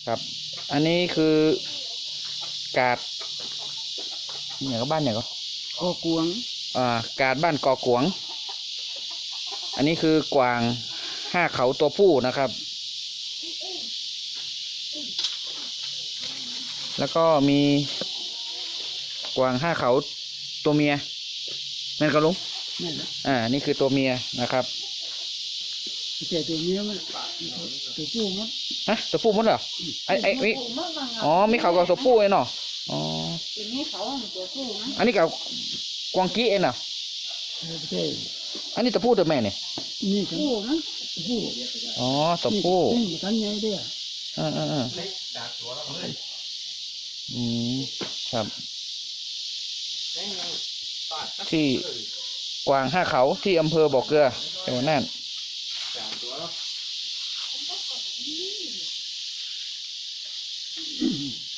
ครับอันนี้คือกาดอย่างก็บ้านอย่างก็กอกวงกาดบ้านกอกวงอันนี้คือกวางห้าเขาตัวผู้นะครับแล้วก็มีกวางห้าเขาตัวเมียแม่นก็ลุงนั่นแหละนี่คือตัวเมียนะครับแต่ตัวเมียมันตัวผู้มันฮะตัวผู้มั้งเหรอมีอ๋อมีเขากับตัวผู้เองเนาะอ๋ออันนี้กับกวางกี้เองเนาะอันนี้ตัวผู้ตัวแม่เนี่ยนี่ตัวผู้อ๋อตัวผู้นี่กันใหญ่เด้อครับที่กวางห้าเขาที่อำเภอบ่อเกลือจังหวัดน่าน